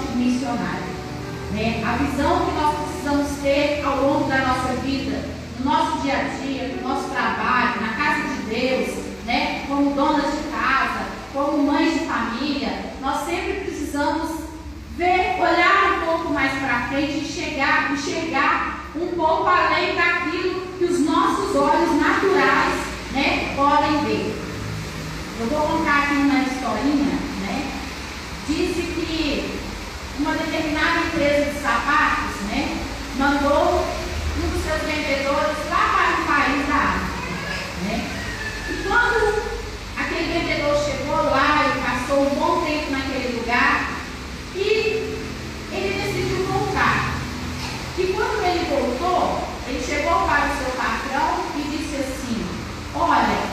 de missionário, né? A visão que nós precisamos ter ao longo da nossa vida, no nosso dia a dia, no nosso trabalho, na casa de Deus, né? Como donas de casa, como mães de família, nós sempre precisamos ver, olhar um pouco mais para frente e enxergar um pouco além daquilo que os nossos olhos naturais, né, podem ver. Eu vou contar aqui uma historinha, né? Disse que uma determinada empresa de sapatos, né, mandou um dos seus vendedores lá para o país da África, né? E quando aquele vendedor chegou lá e passou um bom tempo naquele lugar, e ele decidiu voltar. E quando ele voltou, ele chegou para o seu patrão e disse assim: olha,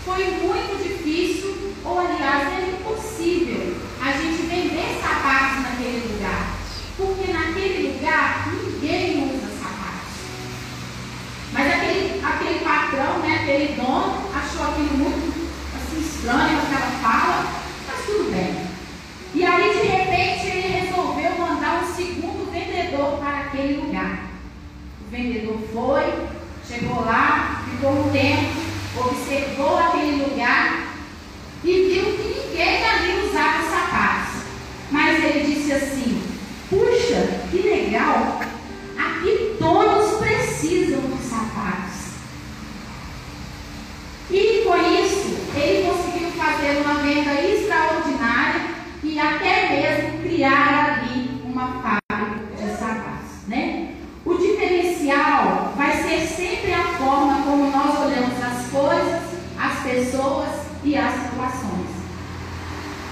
foi muito difícil, ou aliás, é impossível a gente vender sapatos naquele lugar, porque naquele lugar ninguém usa sapatos. Mas aquele patrão, né, aquele dono, achou aquilo muito assim, estranho, aquela fala, mas tudo bem. E aí, de repente, ele resolveu mandar um segundo vendedor para aquele lugar. O vendedor foi, chegou lá, ficou um tempo, observou aquele lugar e viu que ninguém ali usava sapatos. Mas ele disse assim: puxa, que legal, aqui todos precisam de sapatos. E com isso, ele conseguiu fazer uma venda extraordinária e até mesmo criar ali uma fábrica de sapatos, né? O diferencial vai ser sempre a forma como nós olhamos as coisas, as pessoas e as situações.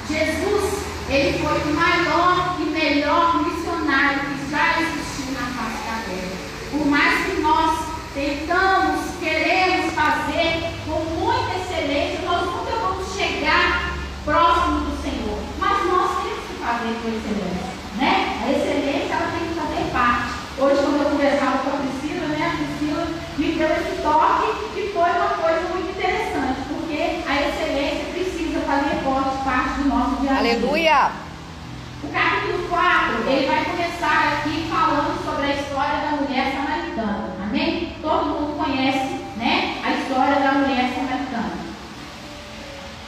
Jesus, ele foi o maior e melhor missionário que já existiu na face da terra. Por mais que nós tentamos, queremos fazer com muita excelência, nós nunca vamos chegar próximo do Senhor. Mas nós temos que fazer com excelência, né? A excelência, ela tem que fazer parte. Hoje, quando eu conversava com a Priscila, né? A Priscila me deu esse toque e foi uma coisa muito interessante, porque a excelência precisa fazer parte do nosso dia a dia. Aleluia! O capítulo 4, ele vai começar aqui falando sobre a história da mulher samaritana. Amém? Todo mundo conhece, né, a história da mulher samaritana.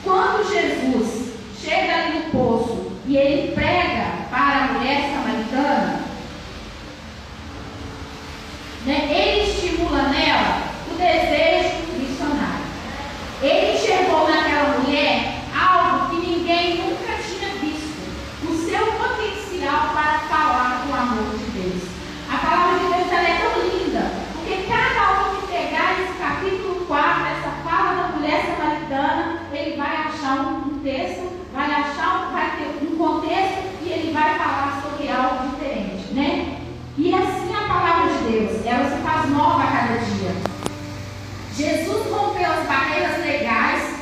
Quando Jesus chega ali no poço e ele prega para a mulher samaritana, né, ele estimula nela o desejo missionário. Ele enxergou naquela mulher algo que ninguém nunca tinha visto, o seu potencial para falar do amor de Deus. A palavra de Deus, ela é tão linda, porque cada um que pegar esse capítulo 4, essa fala da mulher samaritana, ele vai achar um texto, vai ter um contexto e ele vai falar sobre algo diferente, né? E assim a palavra de Deus, ela se faz nova a cada dia. Jesus rompeu as barreiras legais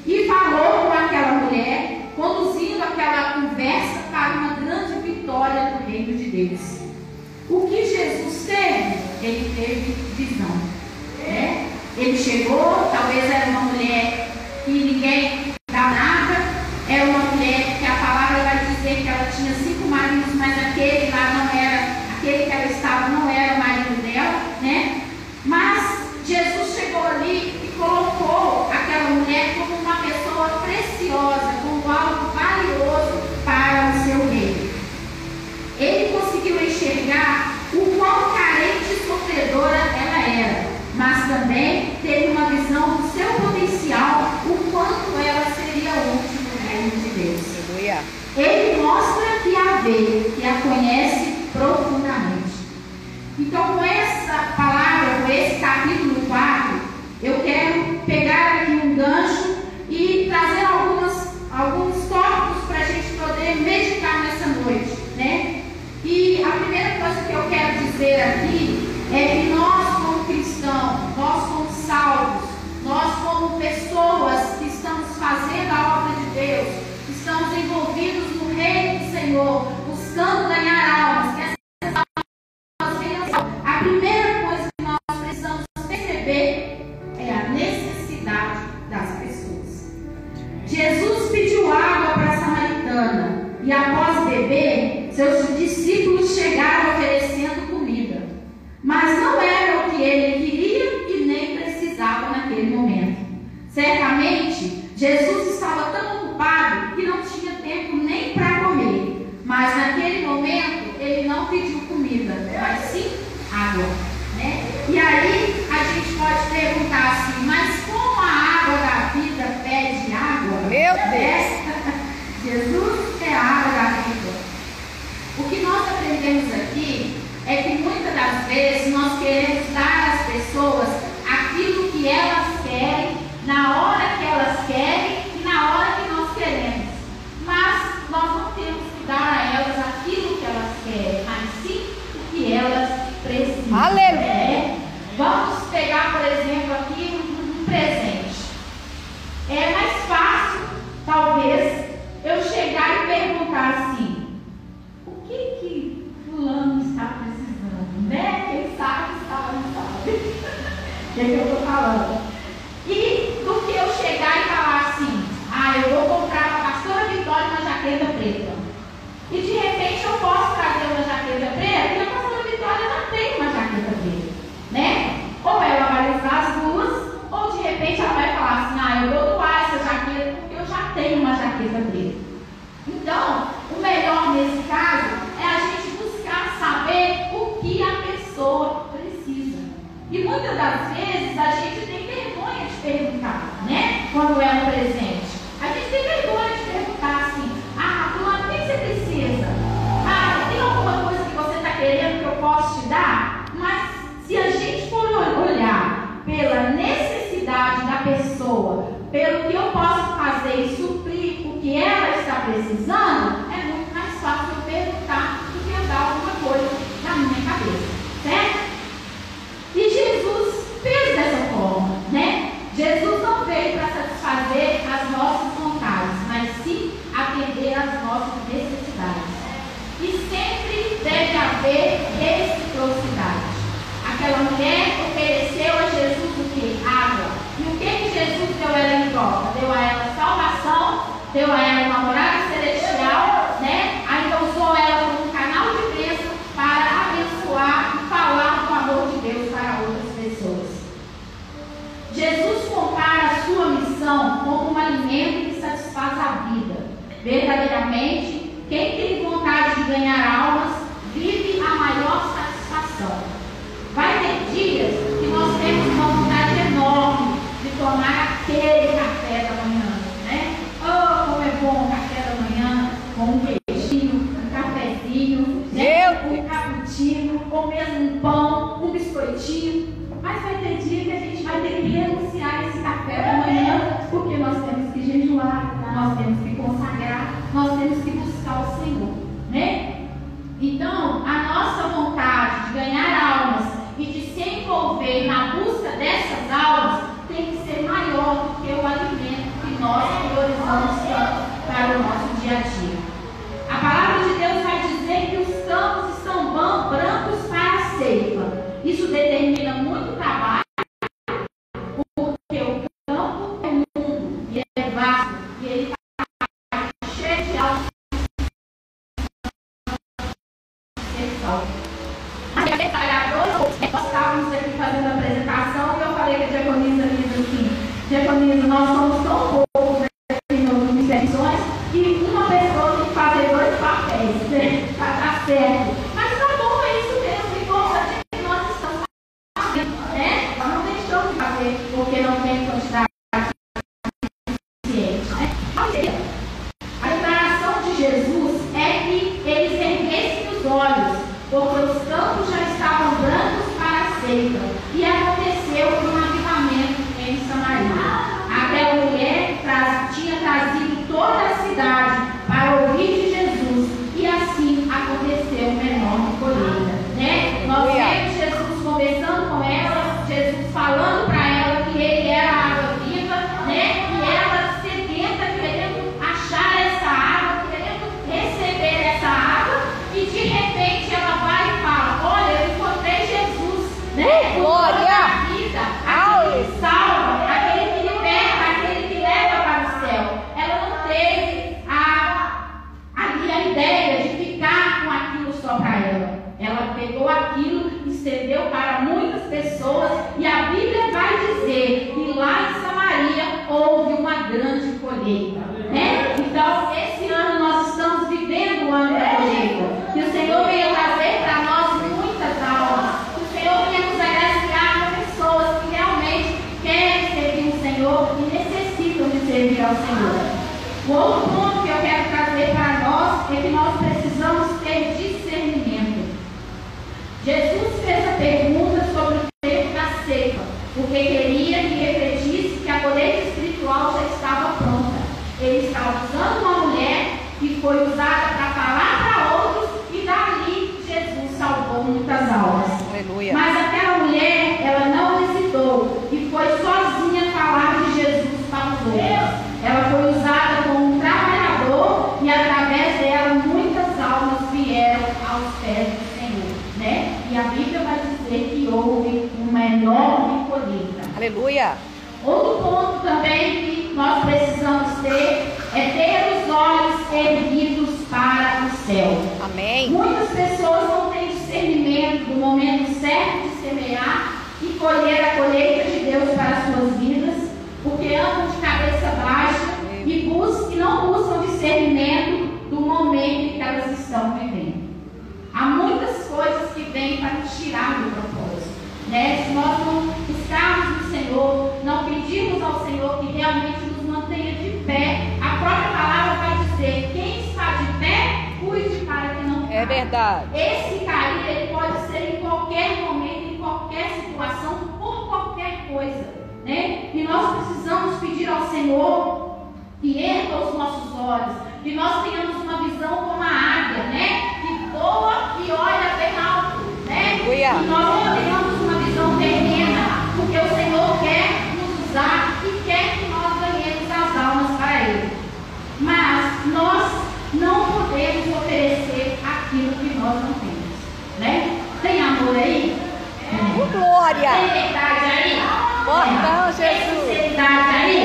e falou com aquela mulher, conduzindo aquela conversa para uma grande vitória do reino de Deus. O que Jesus teve? Ele teve visão, né? Ele chegou, talvez era uma mulher que ninguém dá nada, era uma mulher que a palavra vai dizer que ela tinha 5 maridos, mas aquele lá não era, aquele que ela estava não era o marido dela, né? Mas Jesus chegou ali e colocou aquela mulher como uma pessoa preciosa, como algo valioso para o seu reino. Ele conseguiu enxergar o quão carente e sofredora ela era, mas também teve uma visão do seu potencial, o quanto ela seria útil no reino de Deus. Ele mostra que a vê, que a conhece profundamente. Então, com essa palavra, com esse capítulo 4, eu quero pegar aqui um gancho e trazer alguns tópicos para a gente poder meditar nessa noite, né? E a primeira coisa que eu quero dizer aqui é que nós, como cristãos, nós como salvos, nós como pessoas que estamos fazendo a obra de Deus, que estamos envolvidos no reino do Senhor, buscando ganhar almas, que a primeira coisa que nós precisamos perceber é a necessidade das pessoas. Jesus pediu água para a samaritana e após beber, seus discípulos chegaram oferecendo comida, mas não era o que ele queria e nem precisava naquele momento. Certamente, Jesus estava tão ocupado que não tinha tempo nem para comer, mas naquele momento ele não pediu comida, mas sim água, né? E aí a gente pode perguntar assim, mas como a água da vida pede água? Meu Deus! Jesus é a água da vida. O que nós aprendemos aqui é que muitas das vezes nós queremos dar às pessoas aquilo que elas querem, na hora que elas querem e na hora que nós queremos. Mas nós não temos que dar a elas aquilo que elas querem, mas sim o que elas precisam. Aleluia! Vamos pegar, por exemplo, aqui um presente. É mais fácil, talvez, eu chegar e perguntar assim: o que fulano está precisando, né? Quem sabe, não sabe. O que eu estou falando? E do que eu chegar e falar assim: eu vou comprar para a pastora Vitória uma jaqueta preta. E de repente eu posso trazer uma jaqueta preta e a pastora Vitória não tem uma jaqueta preta, né? Ou ela vai usar as duas, ou de repente ela vai falar assim: eu vou doar essa jaqueta porque eu já tenho uma jaqueta preta. Então, o melhor nesse caso é a gente buscar saber o que a pessoa precisa. E muitas das vezes a gente tem vergonha de perguntar, né? Quando é um presente. A gente tem vergonha de perguntar assim: fulano, o que você precisa? Tem alguma coisa que você está querendo que eu possa te dar? Mas se a gente for olhar pela necessidade da pessoa, pelo que eu posso fazer e suprir o que ela está precisando, é muito mais fácil eu perguntar do que eu dar alguma coisa na minha cabeça, certo? E Jesus fez dessa forma, né? Jesus não veio para satisfazer as nossas vontades, mas sim atender às nossas necessidades. E sempre deve haver reciprocidade. Aquela mulher ofereceu a Jesus o que? Água. E o que Jesus deu a ela em troca? Deu a ela salvação, deu a ela uma morada celestial, né? Ainda usou ela como um canal de bênção para abençoar e falar do amor de Deus para outras pessoas. Jesus compara a sua missão como um alimento que satisfaz a vida. Verdadeiramente, quem tem vontade de ganhar almas vive a maior satisfação. Vai ter dias que nós temos uma vontade enorme de tomar aquele café da manhã, né? Como é bom o café da manhã, com um queijinho, um cafezinho, né? Um cappuccino, ou mesmo um pão, um biscoitinho. Mas vai ter dia que a gente vai ter que renunciar a esse café da manhã, porque nós temos que jejuar, nós temos que consagrar, nós temos que buscar o Senhor, né? Então, a nossa vontade de ganhar almas e de se envolver na busca dessas almas tem que ser maior do que o alimento que nós priorizamos para o nosso dia a dia. A palavra de Deus vai dizer que os campos estão brancos para a ceifa. Isso determina muito trabalho, porque o campo é mundo e é vasto, e ele está cheio de altos. Nós estávamos aqui fazendo a apresentação e eu falei que a diaconisa diz assim: diaconisa, nós somos tão poucos aqui no Missões que uma pessoa tem que fazer 2 papéis, né? Para dar certo. Mas tá bom, é isso mesmo, e conta que nós estamos fazendo, né? Nós não deixamos de fazer porque não tem quantidade suficiente, né? A declaração de Jesus é que eles erguessem os olhos, porque os campos já estavam brancos para a ceifa. E aconteceu um avivamento em Samaria. Aquela mulher tinha trazido toda a cidade para ouvir de Jesus. E assim aconteceu o menor pessoas, e a Bíblia vai dizer que lá em Samaria houve uma grande colheita, né? Então, esse ano nós estamos vivendo o ano da colheita. Que o Senhor venha trazer para nós muitas almas. Que o Senhor venha nos agraciar com pessoas que realmente querem servir o Senhor e necessitam de servir ao Senhor. O outro ponto que eu quero trazer para nós é que nós precisamos ter discernimento. Jesus fez a pergunta sobre o tempo da ceifa, porque queria que repetisse que a colheita espiritual já estava pronta. Ele estava usando uma mulher que foi usada para falar para outros, e dali Jesus salvou muitas almas. Aleluia. Mas aquela mulher, ela não hesitou e foi sozinha falar de Jesus para os outros. Ela foi usada como um trabalhador, e através dela muitas almas vieram aos pés do Senhor, né? E a Bíblia vai dizer que houve uma enorme colheita. Aleluia. Outro ponto também que nós precisamos ter é ter os olhos erguidos para o céu. Amém. Muitas pessoas não têm discernimento do momento certo de semear e colher a colheita de Deus para as suas vidas, porque andam de cabeça baixa e não buscam discernimento do momento que elas estão vivendo. Há muitas coisas que vêm para nos tirar do propósito, né? Se nós não buscarmos o Senhor, não pedirmos ao Senhor que realmente nos mantenha de pé, a própria palavra vai dizer: quem está de pé, cuide para que não caia. É verdade. Esse cair, ele pode ser em qualquer momento, em qualquer situação, por qualquer coisa, né? E nós precisamos pedir ao Senhor que erga os nossos olhos, que nós tenhamos uma visão como a águia, né? Que voa e olha bem alto, né? Aleluia. E nós não tenhamos uma visão terrena, porque o Senhor quer nos usar e quer que nós ganhemos as almas para Ele. Mas nós não podemos oferecer aquilo que nós não temos, né? Tem amor aí? Glória. Tem verdade aí? Então, Tem Jesus. sinceridade aí?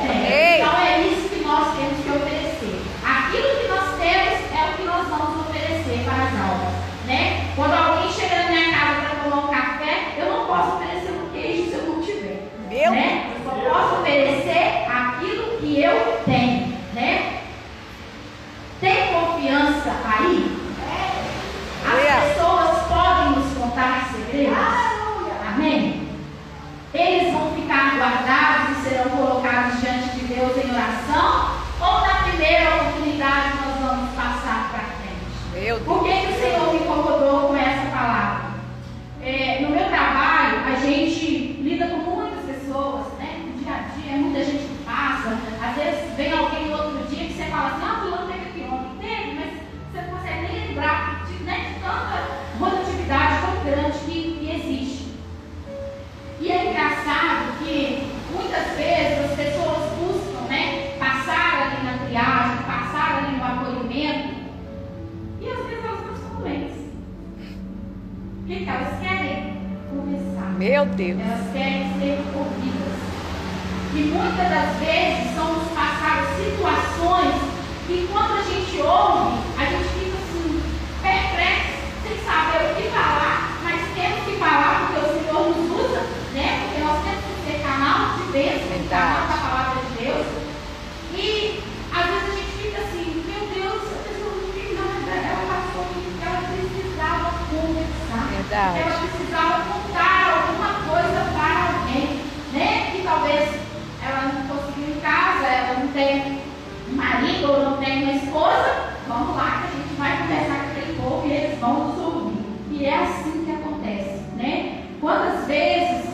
Tem. Ei. Então é isso que nós temos que oferecer. Aquilo que nós temos é o que nós vamos oferecer para as almas, né? Quando alguém chega na minha casa para tomar um café, eu não posso oferecer um queijo se eu não tiver. Meu Né? Eu só posso oferecer aquilo que eu tenho, né? Tem confiança aí? As pessoas podem nos contar segredos? Amém? Eles vão ficar guardados e serão colocados diante de Deus em oração? Ou na primeira oportunidade nós vamos passar para frente? Meu Deus. Por que o Senhor me incomodou com essa palavra? No meu trabalho, a gente lida com muitas pessoas, né? No dia a dia, muita gente que passa. Às vezes vem alguém no outro dia que você fala assim: ah, fulano teve aqui ontem. Teve, mas você não consegue nem lembrar de tanta rotatividade tão grande que existe. E é engraçado que muitas vezes as pessoas buscam, né, passar ali na triagem, passar ali no acolhimento, e às vezes elas não estão doentes. O que elas querem? Conversar. Meu Deus. Elas querem ser ouvidas. E muitas das vezes são nos passadas situações que, quando a gente ouve, a gente fica assim, perplexo, sem saber o que falar, mas temos que falar porque o Senhor nos usa, né? Porque nós temos que ser canal de bênção, canal da palavra de Deus. E às vezes a gente fica assim: meu Deus, a pessoa não tem nada, ela passou por isso, ela precisava conversar. Verdade. Ela precisava contar alguma coisa para alguém, né? Que talvez ela não conseguiu em casa, ela não tem um marido ou não tem uma esposa. Vamos lá que a gente vai conversar com aquele povo e eles vão nos ouvir. E é assim que acontece, né? Quantas vezes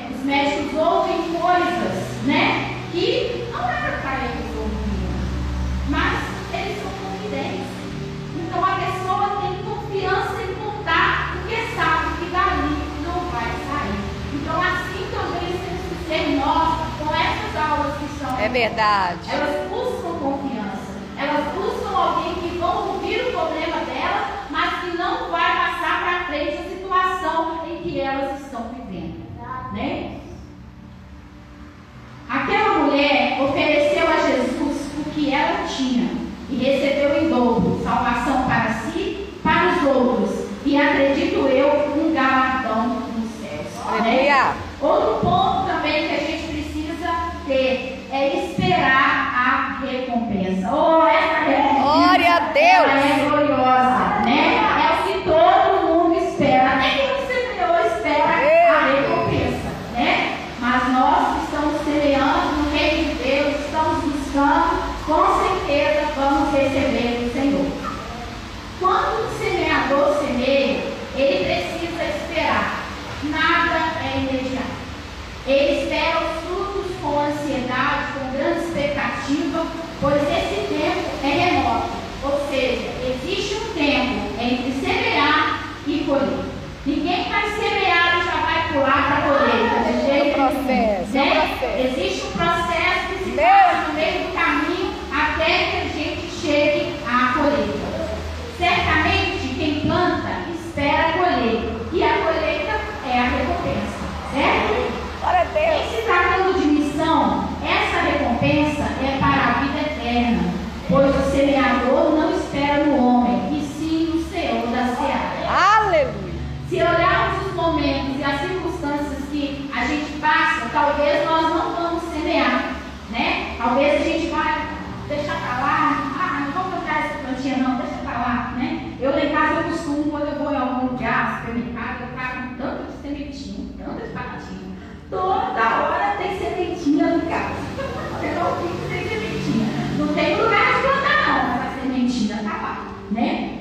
os médicos ouvem coisas, né? Que não era para eles ouvirem, mas eles são confidentes. Então a pessoa tem confiança em contar, porque sabe que dali não vai sair. Então assim também temos que ser nós com essas aulas que são. É verdade. Elas buscam confiança. Elas buscam alguém que vão ouvir o problema delas, mas que não vai passar para frente a situação em que elas estão vivendo, né? Aquela mulher ofereceu a Jesus o que ela tinha e recebeu em dobro salvação para si, para os outros, e acredito eu, um galardão nos céus. Outro ponto também que a gente precisa ter é esperar a recompensa. Oh, essa recompensa, Glória a Deus! ela é gloriosa, né? É o que todo mundo espera. Até quem não semeou espera a recompensa, né? Mas nós que estamos semeando no reino de Deus, estamos buscando, com certeza vamos receber do Senhor. Quando o semeador semeia, ele precisa esperar. Nada é imediato. Ele espera os frutos com ansiedade, com grande expectativa, pois esse tempo é remoto. Ou seja, existe um tempo entre semear e colher. Ninguém vai semear e já vai pular para a colheita. De jeito processo, nenhum, é um né? processo. Existe um processo que se passa no meio do caminho até que a gente chegue à colheita. Certamente, quem planta espera colher, e a colheita é a recompensa, certo? Glória a Deus! Em se tratando de missão, essa recompensa é para a vida eterna, pois o semeador não espera no homem, e sim no Senhor da seara. Aleluia! Se olharmos os momentos e as circunstâncias que a gente passa, talvez nós não vamos semear, né? Talvez a gente vai deixar para lá, não vou plantar essa plantinha não, deixa para lá, né? Eu lá em casa eu costumo, quando eu vou em algum lugar, supermercado, eu trago tanto de sementinha, tanto de batatinha. Toda hora tem sementinha no casa. Eu não fico sem sementinha. Não tem lugar de plantar não, mas a sementinha está lá, né?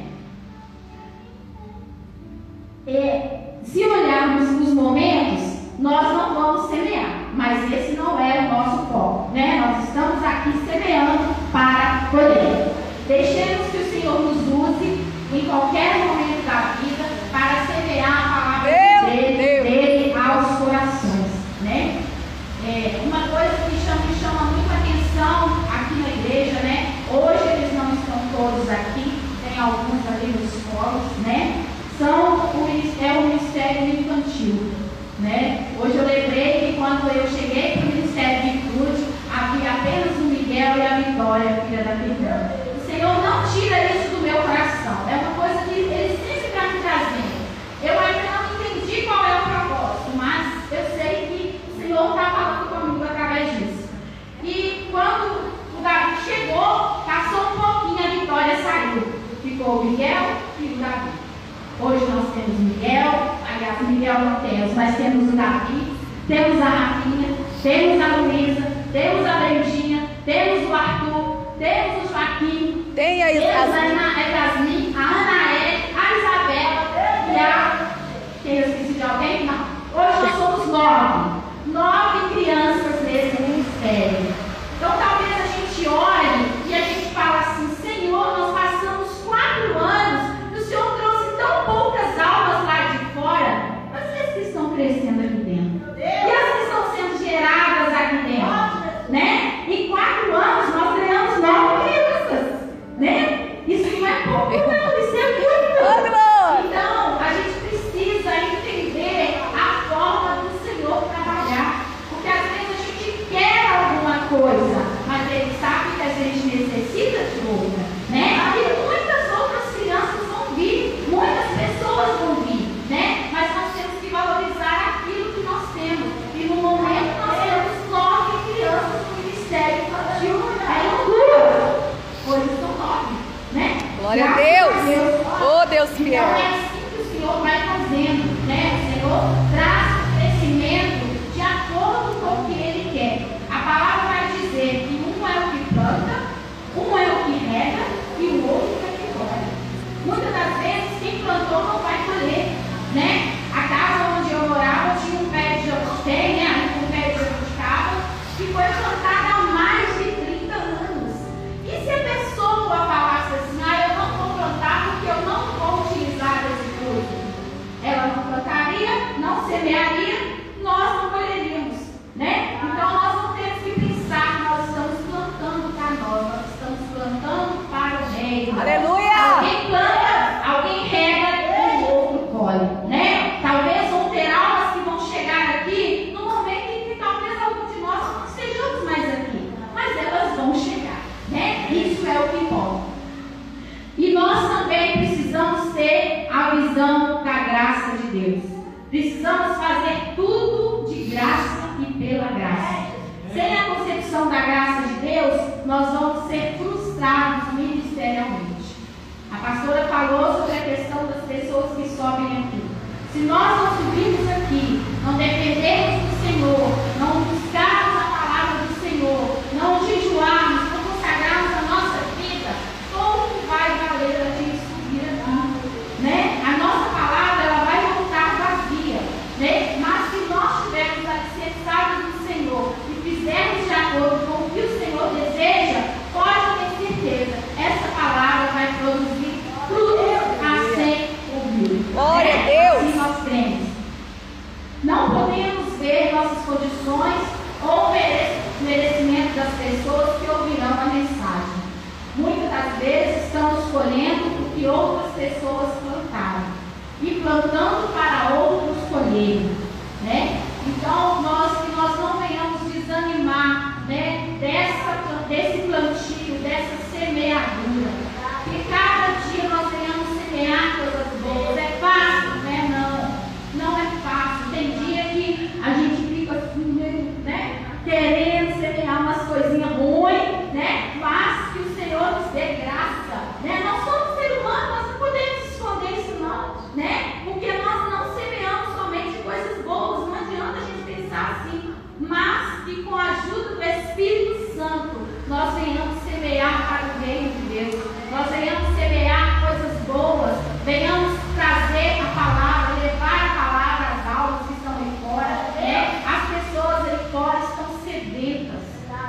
Se olharmos os momentos, nós não vamos semear, mas esse não é o nosso foco, né? Nós estamos aqui semeando para colher. Deixemos que o Senhor nos use em qualquer momento da vida para semear a palavra dele aos corações, né? Uma coisa que me chama muita atenção aqui na igreja, né? Hoje eles não estão todos aqui, tem alguns ali nos polos, né? É o Ministério Infantil, né? Hoje eu lembrei que quando eu cheguei para o Ministério de Virtude, havia apenas o Miguel e a Vitória, filha da Fernanda. O Senhor não tira isso do meu coração, é uma coisa que Ele sempre está me trazendo. Eu ainda não entendi qual é o propósito, mas eu sei que o Senhor está falando comigo através disso. E quando o Davi chegou, passou um pouquinho, a Vitória saiu. Ficou o Miguel e o Davi. Hoje nós temos o Miguel, aliás, o Miguel não temos, mas temos o Davi, temos a Rafinha, temos a Luísa, temos a Brendinha, temos o Arthur, temos o Joaquim, Tem a temos a Yasmin, a Anaé, a Isabela e a... Quem eu esqueci de alguém? Não. Hoje nós somos 9 crianças nesse ministério. Então talvez a gente olhe e a gente fala assim: Senhor, nós passamos 4 anos e o Senhor trouxe tão poucas almas lá de fora, mas e as que estão crescendo aqui dentro? E as que estão sendo geradas aqui dentro? Né? Em 4 anos nós ganhamos 9 crianças, né? Isso não é pouco não, isso é muito. Então a gente precisa entender a forma do Senhor trabalhar, porque às vezes a gente quer alguma coisa, mas Ele sabe que a gente necessita de outra, né? E muitas outras crianças vão vir, muitas pessoas vão vir, né? Mas nós temos que valorizar aquilo que nós temos. E no momento nós temos 9 crianças no Ministério Infantil, eram 2, hoje são 9, né? Glória a Deus! Oh, Deus fiel! Então é assim que o Senhor vai fazendo, né? O Senhor traz o crescimento de acordo com o que Ele quer. A palavra vai dizer que um é o que planta, um é o que rega e o outro é o que colhe. Muitas das vezes quem plantou não vai colher, né? A casa onde eu morava tinha um pé de jabuticaba, né? Um pé de jabuticaba que foi plantado há mais de 30 anos. E se a pessoa falasse assim: eu não vou plantar porque eu não vou utilizar esse fruto? Ela não plantaria, não semearia, nós não colheríamos, né? Então nós não temos que pensar que nós estamos plantando para nós estamos plantando para o reino. Aleluia! Alguém planta, alguém rega e o outro colhe, né? Talvez vão ter almas que vão chegar aqui no momento em que talvez algum de nós não estejamos mais aqui, mas elas vão chegar, né? Isso é o que importa. E nós também precisamos ter a visão da graça de Deus. Precisamos fazer tudo de pela graça. Sem a concepção da graça de Deus, nós vamos ser frustrados ministerialmente. A pastora falou sobre a questão das pessoas que sobem aqui. Se nós não subirmos aqui, não dependermos do Senhor, não buscarmos a palavra do Senhor, não jejuarmos, não consagrarmos a nossa vida, como vai valer a gente subir aqui? Né? A nossa palavra ela vai voltar vazia, né? Mas se nós tivermos alicerçados no Senhor e fizermos de acordo com o que o Senhor deseja, pode ter certeza, essa palavra vai produzir frutos a 100 por mil. Glória a Deus! Assim nós cremos. Não podemos ver nossas condições ou merecimento das pessoas que ouvirão a mensagem. Muitas das vezes estamos colhendo o que outras pessoas plantaram e plantando para outros colherem, né? Então, que nós não venhamos desanimar, né, desse plantio, dessa semeadura. Que cada dia nós venhamos semear coisas boas. É fácil, né? Não é fácil. Tem dia que a gente fica assim, né, querendo semear umas coisinhas ruins, né? Mas que o Senhor nos dê graça, né? Nós somos seres humanos, nós não podemos esconder isso não, né? Porque nós não semeamos somente coisas boas. Não adianta a gente pensar assim, mas que com a ajuda do Espírito Santo nós venhamos semear para o reino de Deus, nós venhamos semear coisas boas, venhamos trazer a palavra, levar a palavra às almas que estão aí fora, né? As pessoas aí fora estão sedentas,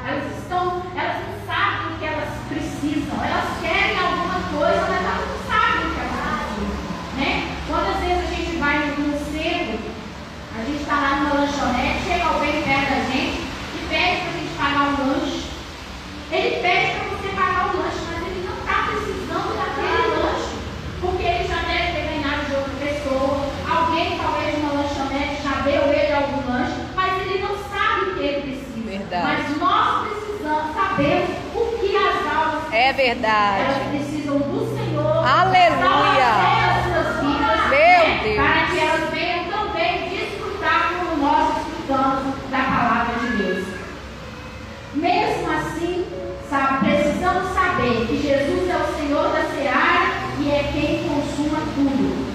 elas não sabem o que elas precisam, elas querem alguma coisa, mas elas não sabem o que elas precisam, né? Quantas vezes a gente vai no centro, a gente está lá numa lanchonete, chega alguém perto da gente e pede para a gente pagar um lanche. Ele pede para você pagar o lanche, mas ele não está precisando daquele lanche, porque ele já deve ter ganhado de outra pessoa. Alguém, talvez, de uma lanchonete já deu ele algum lanche, mas ele não sabe o que ele precisa. Verdade. Mas nós precisamos saber o que as almas precisam. É verdade. Elas precisam do Senhor. Aleluia. As suas vidas, Meu né, Deus. para que elas venham também desfrutar como nós desfrutamos da palavra de Deus. Mesmo assim, precisamos saber que Jesus é o Senhor da seara e é quem consuma tudo.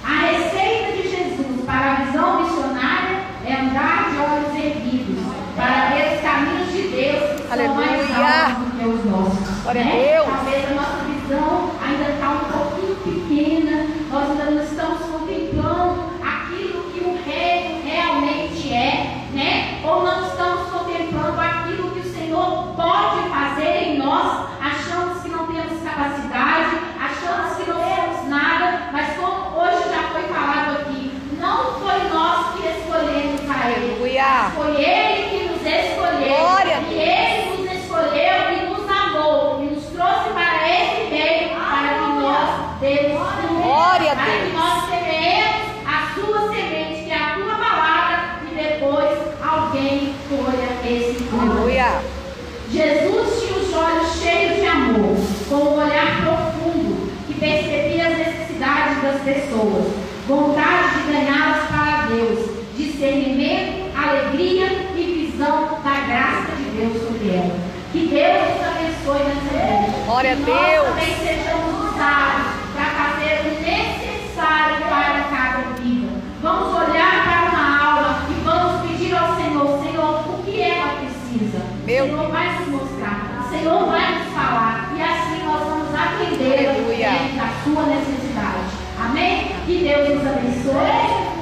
A receita de Jesus para a visão missionária é andar de olhos erguidos, para ver os caminhos de Deus que são mais altos do que os nossos. Glória a Deus. Talvez a nossa visão ainda está um pouquinho pequena, nós ainda não estamos contemplando aquilo que o reino realmente é, né? Ou não estamos contemplando aquilo que o Senhor pode fazer em nós. Achamos que não temos capacidade, achamos que não somos nada, mas como hoje já foi falado aqui, não foi nós que escolhemos a Ele, foi Ele que nos escolheu. Glória. E Ele nos escolheu e nos amou e nos trouxe para esse reino, para que nós demos fruto, Glória a para que Deus. nós semeemos a sua semente, que é a tua palavra, e depois alguém colha esse fruto. Aleluia. Jesus tinha os olhos cheios de amor, com um olhar profundo, que percebia as necessidades das pessoas, vontade de ganhá-las para Deus, discernimento, alegria e visão da graça de Deus sobre ela. Que Deus nos abençoe nessa noite. Glória a que Deus. nós também sejamos usados para fazer o necessário para cada vida. Vamos olhar para uma aula e vamos pedir ao Senhor, Senhor, o que ela precisa. O Senhor vai nos mostrar, o Senhor vai nos falar, e assim nós vamos atender a sua necessidade. Amém? Que Deus nos abençoe.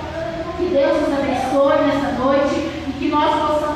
Que Deus nos abençoe nessa noite e que nós possamos